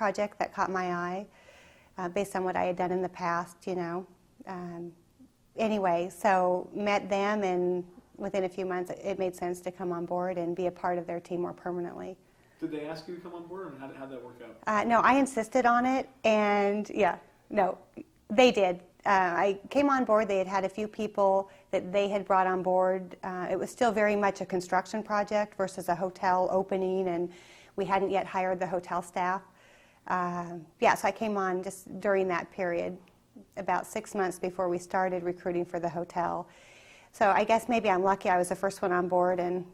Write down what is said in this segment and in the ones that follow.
project that caught my eye based on what I had done in the past, Anyway, so met them, and within a few months it made sense to come on board and be a part of their team more permanently. Did they ask you to come on board, or how'd that work out? No, I insisted on it, and no, they did. I came on board. They had a few people that they had brought on board. It was still very much a construction project versus a hotel opening, and we hadn't yet hired the hotel staff. So I came on just during that period, about 6 months before we started recruiting for the hotel. So I guess maybe I'm lucky I was the first one on board, and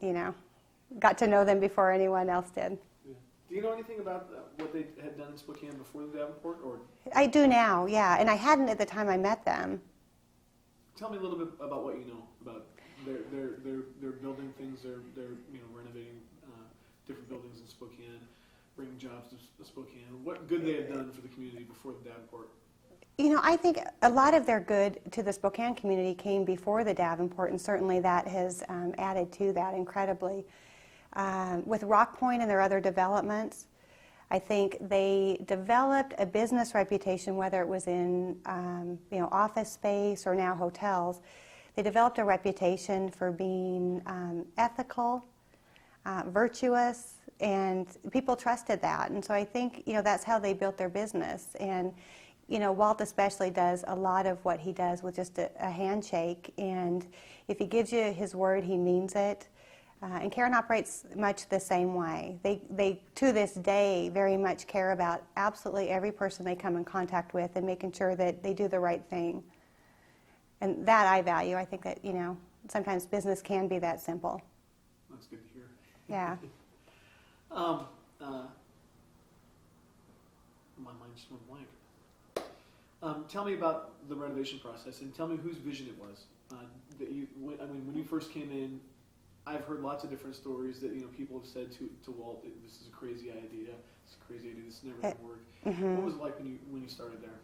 got to know them before anyone else did. Yeah. Do you know anything about what they had done in Spokane before the Davenport? Or I do now, yeah, and I hadn't at the time I met them. Tell me a little bit about what you know about they're building things. They're renovating different buildings in Spokane, bringing jobs to Spokane. What good they had done for the community before the Davenport? I think a lot of their good to the Spokane community came before the Davenport, and certainly that has added to that incredibly. With Rock Point and their other developments, I think they developed a business reputation, whether it was in office space or now hotels. They developed a reputation for being ethical, virtuous, and people trusted that. And so I think that's how they built their business. And Walt especially does a lot of what he does with just a handshake, and if he gives you his word, he means it. And Karen operates much the same way. They, to this day, very much care about absolutely every person they come in contact with and making sure that they do the right thing. And that I value. I think that, sometimes business can be that simple. That's good to hear. Yeah. My mind just went blank. Tell me about the renovation process, and tell me whose vision it was. When you first came in, I've heard lots of different stories that people have said to Walt, "This is a crazy idea. This is a crazy idea. This is never going to work." Mm-hmm. What was it like when you started there?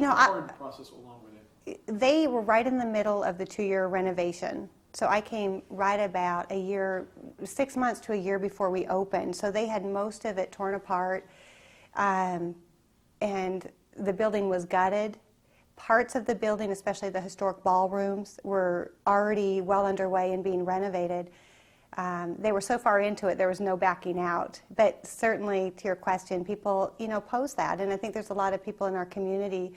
How far in the process along were they? They were right in the middle of the 2-year renovation. So I came right about 6 months to a year before we opened. So they had most of it torn apart, and the building was gutted. Parts of the building, especially the historic ballrooms, were already well underway and being renovated. They were so far into it, there was no backing out. But certainly, to your question, people, pose that. And I think there's a lot of people in our community.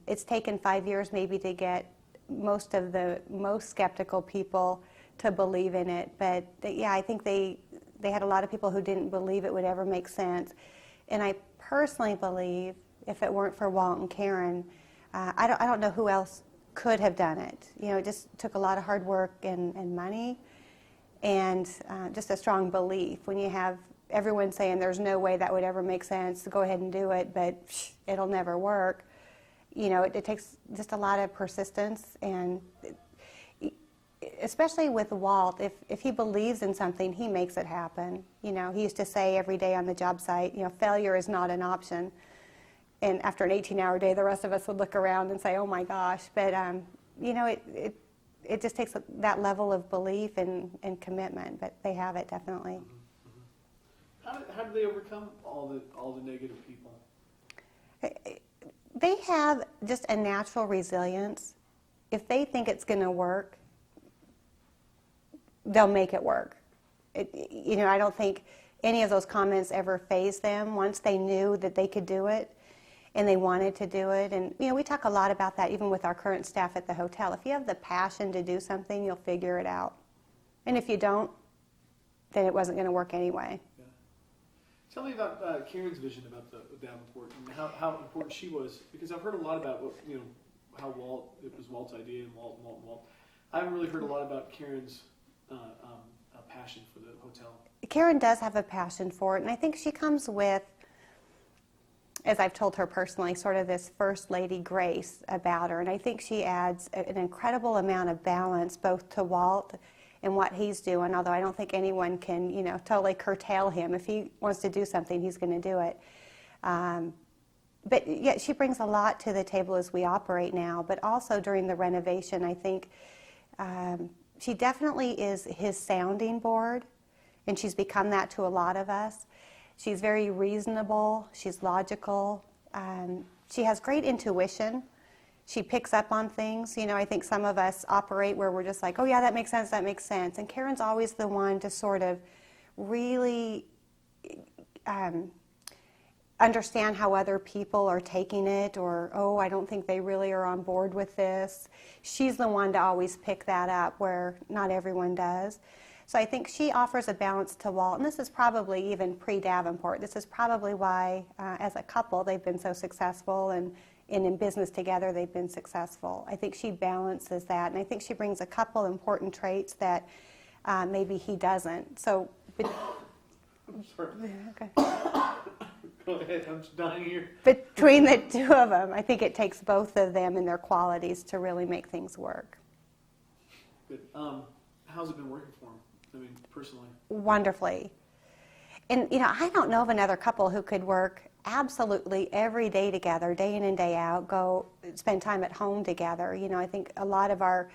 It's taken 5 years maybe to get most of the most skeptical people to believe in it. But I think they had a lot of people who didn't believe it would ever make sense. And I personally believe, if it weren't for Walt and Karen, I don't know who else could have done it. It just took a lot of hard work and money, and just a strong belief. When you have everyone saying there's no way that would ever make sense, go ahead and do it, but it'll never work. It takes just a lot of persistence, and especially with Walt, if he believes in something, he makes it happen. He used to say every day on the job site, failure is not an option. And after an 18-hour day, the rest of us would look around and say, "Oh my gosh!" But it just takes that level of belief and commitment. But they have it definitely. Mm-hmm. How do they overcome all the negative people? They have just a natural resilience. If they think it's going to work, they'll make it work. I don't think any of those comments ever fazed them. Once they knew that they could do it, and they wanted to do it. And, we talk a lot about that even with our current staff at the hotel. If you have the passion to do something, you'll figure it out. And if you don't, then it wasn't going to work anyway. Yeah. Tell me about Karen's vision about the Davenport and how important she was, because I've heard a lot about how it was Walt's idea and Walt. I haven't really heard a lot about Karen's passion for the hotel. Karen does have a passion for it, and I think she comes with, as I've told her personally, sort of this first lady grace about her. And I think she adds an incredible amount of balance both to Walt and what he's doing, although I don't think anyone can, totally curtail him. If he wants to do something, he's going to do it. But yeah, she brings a lot to the table as we operate now, but also during the renovation, I think she definitely is his sounding board, and she's become that to a lot of us. She's very reasonable. She's logical. She has great intuition. She picks up on things. You know, I think some of us operate where we're just like, oh yeah, that makes sense, that makes sense. And Karen's always the one to sort of really understand how other people are taking it, or, oh, I don't think they really are on board with this. She's the one to always pick that up where not everyone does. So I think she offers a balance to Walt, and this is probably even pre-Davenport. This is probably why, as a couple, they've been so successful, and in business together, they've been successful. I think she balances that, and I think she brings a couple important traits that maybe he doesn't. So, I'm sorry. okay. Go ahead, I'm just dying here. Between the two of them, I think it takes both of them and their qualities to really make things work. Good. How's it been working for him? I mean, personally. Wonderfully. And, you know, I don't know of another couple who could work absolutely every day together, day in and day out, go spend time at home together. You know, I think a lot of our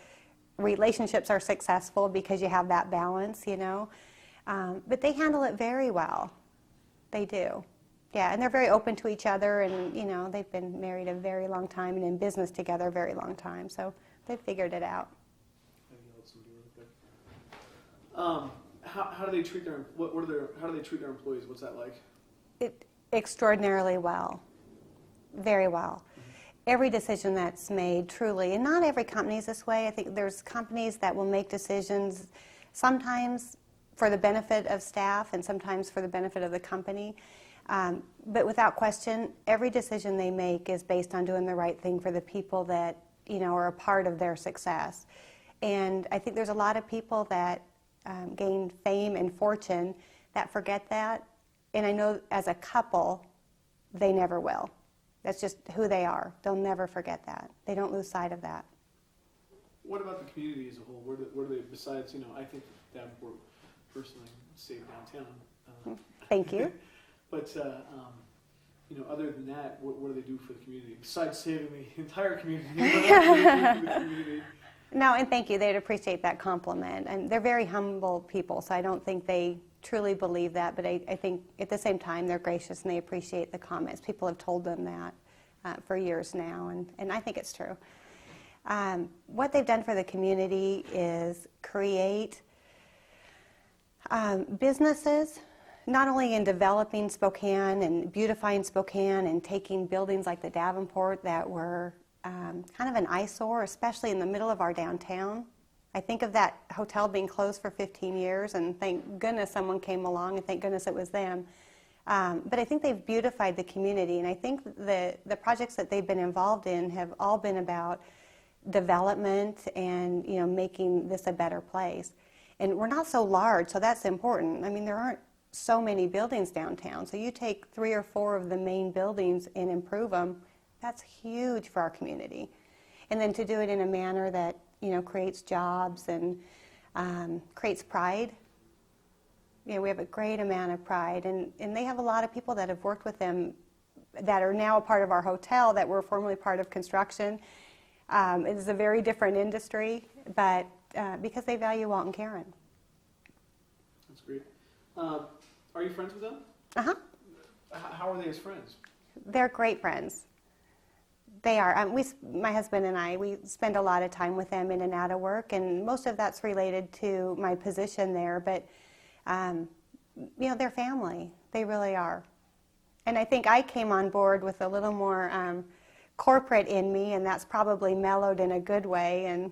relationships are successful because you have that balance, you know. But they handle it very well. They do. Yeah, and they're very open to each other, and, you know, they've been married a very long time and in business together a very long time, so they've figured it out. How do they treat their how do they treat their employees? What's that like? Extraordinarily well, very well. Every decision that's made, truly, and not every company is this way. I think there's companies that will make decisions sometimes for the benefit of staff and sometimes for the benefit of the company. But without question, every decision they make is based on doing the right thing for the people that, you know, are a part of their success. And I think there's a lot of people that gain fame and fortune that forget that. And I know as a couple, they never will. That's just who they are. They'll never forget that. They don't lose sight of that. What about the community as a whole? Where do they, besides, you know, I think Davenport personally saved downtown. Thank you. But, you know, other than that, what do they do for the community? Besides saving the entire community, what else do they do for the community? No, and thank you. They'd appreciate that compliment. And they're very humble people, so I don't think they truly believe that. But I think at the same time, they're gracious and they appreciate the comments. People have told them that for years now, and I think it's true. What they've done for the community is create businesses, not only in developing Spokane and beautifying Spokane and taking buildings like the Davenport that were kind of an eyesore, especially in the middle of our downtown. I think of that hotel being closed for 15 years, and thank goodness someone came along, and thank goodness it was them. But I think they've beautified the community, and I think the projects that they've been involved in have all been about development and, you know, making this a better place. And we're not so large, so that's important. I mean, there aren't so many buildings downtown, so you take 3 or 4 of the main buildings and improve them. That's huge for our community. And then to do it in a manner that, you know, creates jobs and creates pride. You know, we have a great amount of pride. And they have a lot of people that have worked with them that are now a part of our hotel that were formerly part of construction. It is a very different industry, but because they value Walt and Karen. That's great. Are you friends with them? Uh-huh. How are they as friends? They're great friends. They are. My husband and I, we spend a lot of time with them in and out of work, and most of that's related to my position there. But, you know, they're family. They really are. And I think I came on board with a little more corporate in me, and that's probably mellowed in a good way. And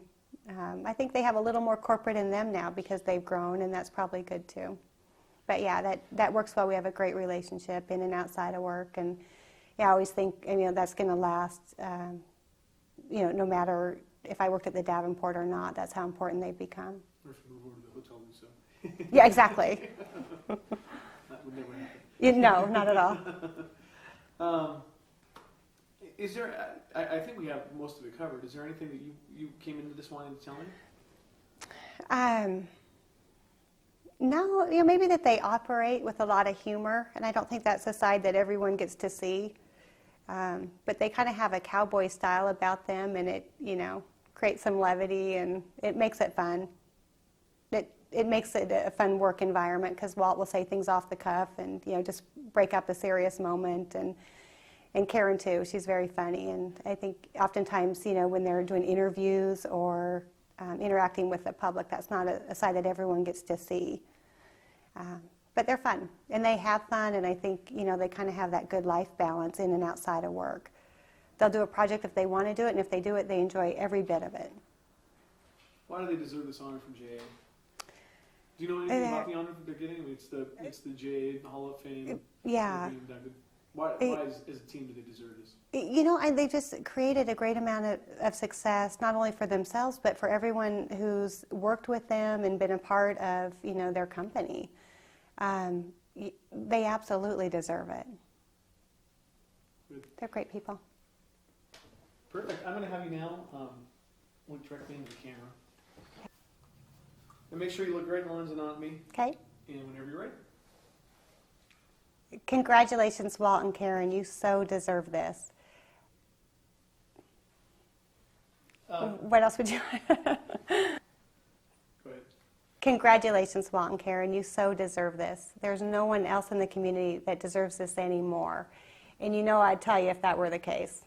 I think they have a little more corporate in them now because they've grown, and that's probably good too. But yeah, that works well. We have a great relationship in and outside of work, and yeah, I always think, you know, that's going to last, you know, no matter if I worked at the Davenport or not. That's how important they've become. Or if you move over to the hotel, so. Yeah, exactly. That would never happen. No, not at all. Is there, I think we have most of it covered. Is there anything that you came into this wanting to tell me? No, you know, maybe that they operate with a lot of humor, and I don't think that's a side that everyone gets to see. But they kind of have a cowboy style about them, and it, you know, creates some levity, and it makes it fun. it makes it a fun work environment because Walt will say things off the cuff and just break up a serious moment, and Karen too. She's very funny, and I think oftentimes when they're doing interviews or interacting with the public, that's not a side that everyone gets to see. But they're fun, and they have fun, and I think they kind of have that good life balance in and outside of work. They'll do a project if they want to do it, and if they do it, they enjoy every bit of it. Why do they deserve this honor from JA? Do you know anything about the honor that they're getting? I mean, it's the JA, the Hall of Fame. Yeah. Why as a team do they deserve this? They just created a great amount of success, not only for themselves, but for everyone who's worked with them and been a part of, their company. They absolutely deserve it. Good. They're great people. Perfect. I'm going to have you now look directly into the camera. And make sure you look right in the lens and not at me. Okay. And whenever you're ready. Congratulations, Walt and Karen. You so deserve this. What else would you? Go ahead. Congratulations, Walt and Karen. You so deserve this. There's no one else in the community that deserves this anymore. And I'd tell you if that were the case.